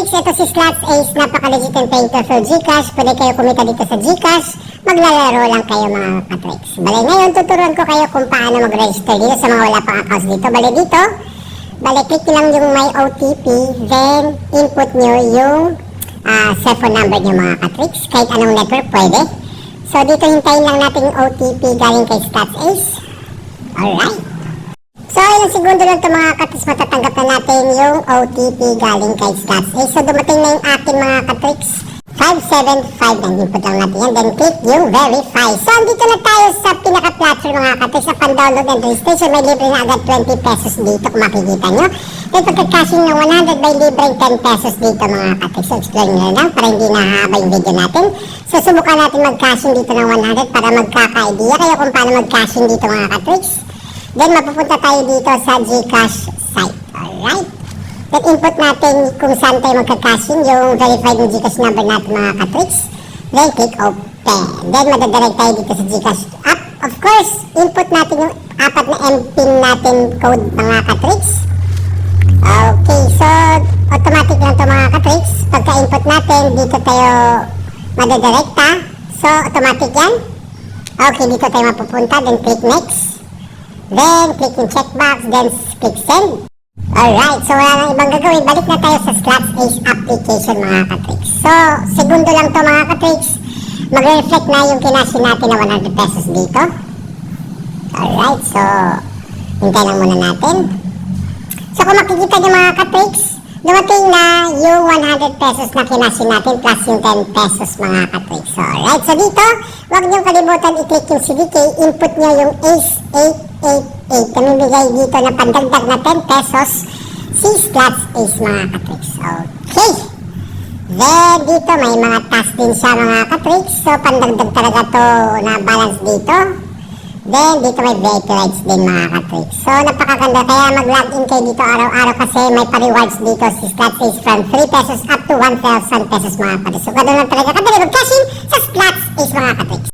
Katrix, ito si Slots Ace, napaka-legit and paying to through Gcash. Pwede kayo kumita dito sa Gcash, maglalaro lang kayo mga Katrix. Bale, ngayon tuturuan ko kayo kung paano mag-register dito sa mga wala pang accounts dito. Bale, click nyo lang yung my OTP, then input nyo yung cellphone number nyo mga Katrix. Kahit anong network pwede. So, dito hintayin lang natin yung OTP galing kay Slots Ace. Alright. So, ilang segundo lang ito mga Katrix, matatanggap na natin yung OTP galing kay Slots Ace. So, dumating na yung akin mga Katrix. 575, input lang natin yan. Then, click yung verify. So, andito na tayo sa pinaka-platform mga Katrix. Sa pan-download and registration, may libre na agad 20 pesos dito kung makikita nyo. Then, pagka-cashing ng 100, may libreng 10 pesos dito mga Katrix. So, explore nyo lang para hindi nahahaba yung video natin. So, subukan natin mag-cashing dito ng 100 para magkaka-idea kayo kung paano mag-cashing dito mga Katrix. Then, mapupunta tayo dito sa Gcash site. Alright. Then, input natin kung saan tayo magka-cashing, yung verified ng Gcash number natin mga Katrix. Then, click open. Then, madadirect tayo dito sa Gcash app. Of course, input natin yung 4 na MPIN natin code mga Katrix. Okay, so, automatic lang ito mga Katrix. Pagka-input natin, dito tayo madadirect. So, automatic yan. Okay, dito tayo mapupunta. Then, click next. Then, click yung checkbox, then click send. Alright, so wala nang ibang gagawin. Balik na tayo sa Slots Ace application mga Katrix. So, segundo lang to mga Katrix. Magre-reflect na yung kinashin natin na 100 pesos dito. Alright, so, hintay lang muna natin. So, kung makikita nyo mga Katrix, dumating na yung 100 pesos na kinashin natin plus yung 10 pesos mga Katrix. So, alright, so dito, huwag nyo kalimutan i-click yung CDK, input nyo yung Ace 888. Namibigay dito na pandagdag na 10 pesos si Slots Ace mga Katrix. Okay. Then, dito may mga task din siya mga Katrix. So, pandagdag talaga to na balance dito. Then, dito may VIP rights din mga Katrix. So, napakaganda. Kaya mag-login kayo dito araw-araw kasi may pa-rewards dito si Slots Ace from 3 pesos up to 1,000 pesos mga Katrix. So, ganoon lang talaga kadali mag-cashing sa Slots Ace mga Katrix.